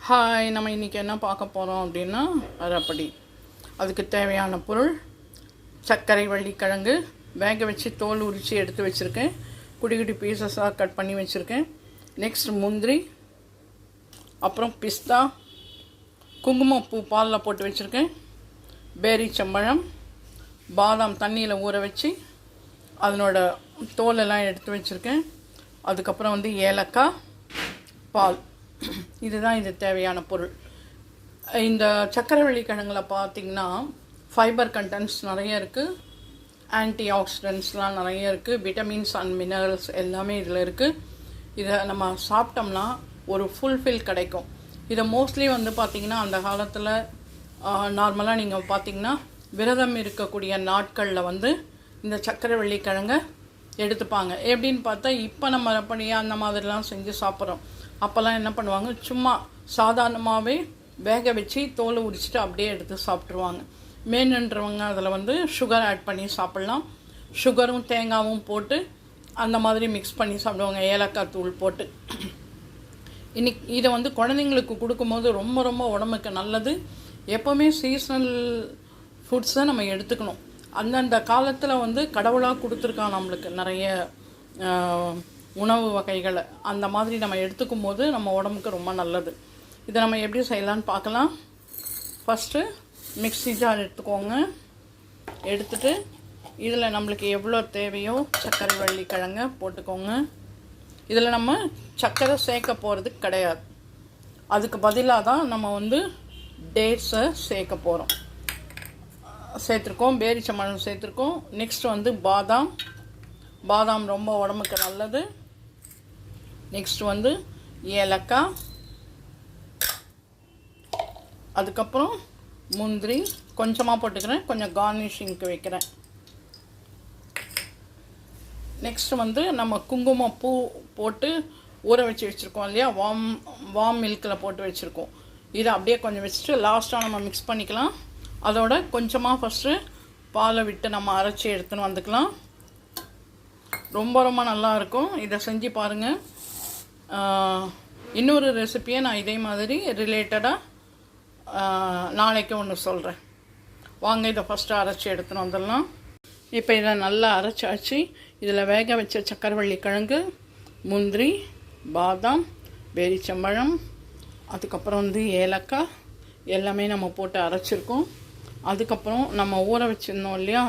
Hi, நம்ம இன்றைக்கி என்ன பார்க்க போகிறோம் அப்படின்னா அரைப்படி. அதுக்கு தேவையான பொருள்: சர்க்கரை வள்ளிக்கிழங்கு வேக வச்சு தோல் உரித்து எடுத்து வச்சுருக்கேன். குட்டி குட்டி பீசஸாக கட் பண்ணி வச்சுருக்கேன். நெக்ஸ்ட் முந்திரி, அப்புறம் பிஸ்தா, குங்குமப்பூ பாலில் போட்டு வச்சுருக்கேன். பேரிச்சம்பழம், பாதாம் தண்ணியில் ஊற வச்சு அதனோட தோலெல்லாம் எடுத்து வச்சுருக்கேன். அதுக்கப்புறம் ஏலக்காய், பால். இதுதான் இது தேவையான பொருள். இந்த சர்க்கரை வள்ளிக்கிழங்குல பார்த்திங்கன்னா ஃபைபர் கண்டென்ட்ஸ் நிறைய இருக்குது, ஆன்டி ஆக்சிடென்ட்ஸ்லாம் நிறைய இருக்குது, விட்டமின்ஸ் அண்ட் மினரல்ஸ் எல்லாமே இதில் இருக்குது. இதை நம்ம சாப்பிட்டோம்னா ஒரு ஃபுல்ஃபில் கிடைக்கும். இதை மோஸ்ட்லி பார்த்திங்கன்னா அந்த காலத்தில் நார்மலாக நீங்கள் பார்த்திங்கன்னா விரதம் இருக்கக்கூடிய நாட்களில் இந்த சர்க்கரை வள்ளிக்கிழங்கை எடுத்துப்பாங்க. எப்படின்னு பார்த்தா இப்போ நம்ம அப்படியே அந்த மாதிரிலாம் செஞ்சு சாப்பிட்றோம். அப்போல்லாம் என்ன பண்ணுவாங்க, சும்மா சாதாரணமாகவே வேக வச்சு தோலை உரிச்சிட்டு அப்படியே எடுத்து சாப்பிட்ருவாங்க. மேனுன்றவங்க அதில் சுகர் ஆட் பண்ணி சாப்பிட்லாம். சுகரும் தேங்காயும் போட்டு அந்த மாதிரி மிக்ஸ் பண்ணி சாப்பிடுவாங்க, ஏலக்காய் தூள் போட்டு. இன்னைக்கு இதை குழந்தைங்களுக்கு கொடுக்கும்போது ரொம்ப ரொம்ப உடம்புக்கு நல்லது. எப்போவுமே சீசனல் ஃபுட்ஸை நம்ம எடுத்துக்கணும். அந்தந்த காலத்தில் கடவுளாக கொடுத்துருக்கான் நம்மளுக்கு நிறைய உணவு வகைகளை. அந்த மாதிரி நம்ம எடுத்துக்கும் போது நம்ம உடம்புக்கு ரொம்ப நல்லது. இதை நம்ம எப்படி செய்யலான்னு பார்க்கலாம். ஃபஸ்ட்டு மிக்ஸி ஜார் எடுத்துக்கோங்க. எடுத்துகிட்டு இதில் நம்மளுக்கு எவ்வளோ தேவையோ சர்க்கரை வள்ளிக்கிழங்க போட்டுக்கோங்க. இதில் நம்ம சர்க்கரை சேர்க்க போகிறது கிடையாது. அதுக்கு பதிலாக தான் நம்ம டேட்ஸை சேர்க்க போகிறோம். சேர்த்துருக்கோம், பேரிச்சம்பழம் சேர்த்துருக்கோம். நெக்ஸ்ட் பாதாம். பாதாம் ரொம்ப உடம்புக்கு நல்லது. நெக்ஸ்ட் ஏலக்காய். அதுக்கப்புறம் முந்திரி கொஞ்சமாக போட்டுக்கிறேன், கொஞ்சம் கார்னிஷிங்க்கு வைக்கிறேன். நெக்ஸ்ட் நம்ம குங்குமப்பூ போட்டு ஊற வச்சுருக்கோம் இல்லையா, வார்ம் மில்கில் போட்டு வச்சுருக்கோம். இதை அப்படியே கொஞ்சம் வச்சுட்டு லாஸ்ட்டாக நம்ம மிக்ஸ் பண்ணிக்கலாம். அதோட கொஞ்சமாக ஃபஸ்ட்டு பாலை விட்டு நம்ம அரைச்சி எடுத்துன்னு வந்துக்கலாம். ரொம்ப ரொம்ப நல்லாயிருக்கும். இதை செஞ்சு பாருங்கள். இன்னொரு ரெசிப்பியை நான் இதே மாதிரி ரிலேட்டடாக நாளைக்கு ஒன்று சொல்கிறேன். வாங்க, இதை ஃபஸ்ட்டு அரைச்சி எடுத்துன்னு வந்துடலாம். இப்போ இதை நல்லா அரைச்சாச்சு. இதில் வேக வச்ச சர்க்கரை வள்ளிக்கிழங்கு, முந்திரி, பாதாம், பேரிச்சம்பழம், அதுக்கப்புறம் ஏலக்காய் எல்லாமே நம்ம போட்டு அரைச்சிருக்கோம். அதுக்கப்புறம் நம்ம ஊற வச்சுருந்தோம் இல்லையா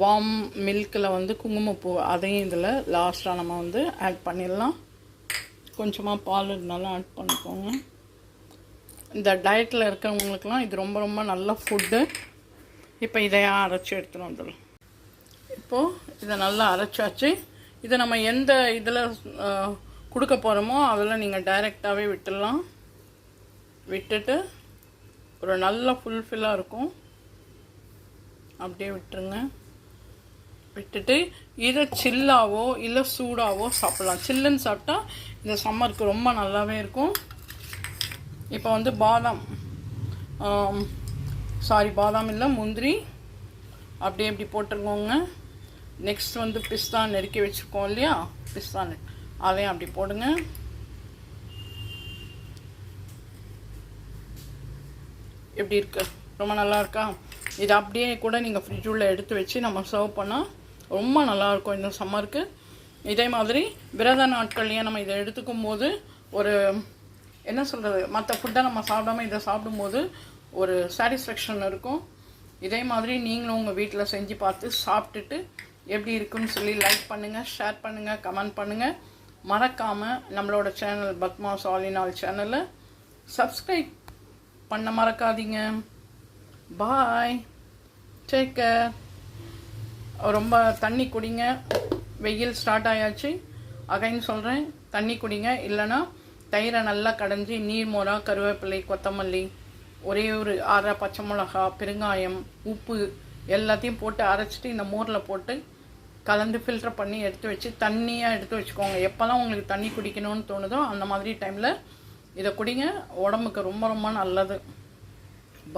வார்ம் மில்கில் குங்குமப்பூ, அதையும் இதில் லாஸ்ட்டாக நம்ம ஆட் பண்ணிடலாம். கொஞ்சமாக பால் நல்லா ஆட் பண்ணிக்கோங்க. இந்த டயட்டில் இருக்கிறவங்களுக்கெல்லாம் இது ரொம்ப ரொம்ப நல்ல ஃபுட்டு. இப்போ இதையாக அரைச்சி எடுத்துகிட்டு வந்துடலாம். இப்போது இதை நல்லா அரைச்சாச்சு. இதை நம்ம எந்த இதில் கொடுக்க போகிறோமோ அதில் நீங்கள் டைரெக்டாகவே விட்டுடலாம். விட்டுட்டு ஒரு நல்ல ஃபுல்ஃபில்லாக இருக்கும். அப்படியே விட்டுருங்க. விட்டுட்டு இதை சில்லாவோ இல்லை சூடாவோ சாப்பிட்லாம். சில்லுன்னு சாப்பிட்டா இந்த சம்மருக்கு ரொம்ப நல்லாவே இருக்கும். இப்போ பாதாம் பாதாம் இல்லை முந்திரி அப்படியே இப்படி போட்டுருக்கோங்க. நெக்ஸ்ட் பிஸ்தா நெருக்கி வச்சுருக்கோம் இல்லையா, பிஸ்தா அதையும் அப்படி போடுங்க. எப்படி இருக்கு? ரொம்ப நல்லா இருக்கா? இது அப்படியே கூட நீங்கள் ஃப்ரிட்ஜுள்ள எடுத்து வச்சு நம்ம சர்வ் பண்ணால் ரொம்ப நல்லாயிருக்கும் இந்த சம்மருக்கு. இதே மாதிரி விரத நாட்கள்லேயே நம்ம இதை எடுத்துக்கும் போது ஒரு என்ன சொல்கிறது, மற்ற ஃபுட்டை நம்ம சாப்பிடாமல் இதை சாப்பிடும்போது ஒரு சாட்டிஸ்ஃபேக்ஷன் இருக்கும். இதே மாதிரி நீங்களும் உங்கள் வீட்டில் செஞ்சு பார்த்து சாப்பிட்டுட்டு எப்படி இருக்குன்னு சொல்லி லைக் பண்ணுங்கள், ஷேர் பண்ணுங்கள், கமெண்ட் பண்ணுங்கள். மறக்காமல் நம்மளோட channel Padma's all in all சேனலை சப்ஸ்கிரைப் பண்ண மறக்காதீங்க. பாய், டேக் கேர். ரொம்ப தண்ணி குடிங்க. வெயில் ஸ்டார்ட் ஆயாச்சு. அகைன் சொல்கிறேன், தண்ணி குடிங்க. இல்லைன்னா தயிரை நல்லா கடைஞ்சி நீர் மோரா, கருவேப்பிலை, கொத்தமல்லி, ஒரே ஒரு 6 பச்சை மிளகா, பெருங்காயம், உப்பு எல்லாத்தையும் போட்டு அரைச்சிட்டு இந்த மோரில் போட்டு கலந்து ஃபில்டர் பண்ணி எடுத்து வச்சு தண்ணியாக எடுத்து வச்சுக்கோங்க. எப்போல்லாம் உங்களுக்கு தண்ணி குடிக்கணும்னு தோணுதோ அந்த மாதிரி டைமில் இதை குடிங்க. உடம்புக்கு ரொம்ப ரொம்ப நல்லது.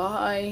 பாய்.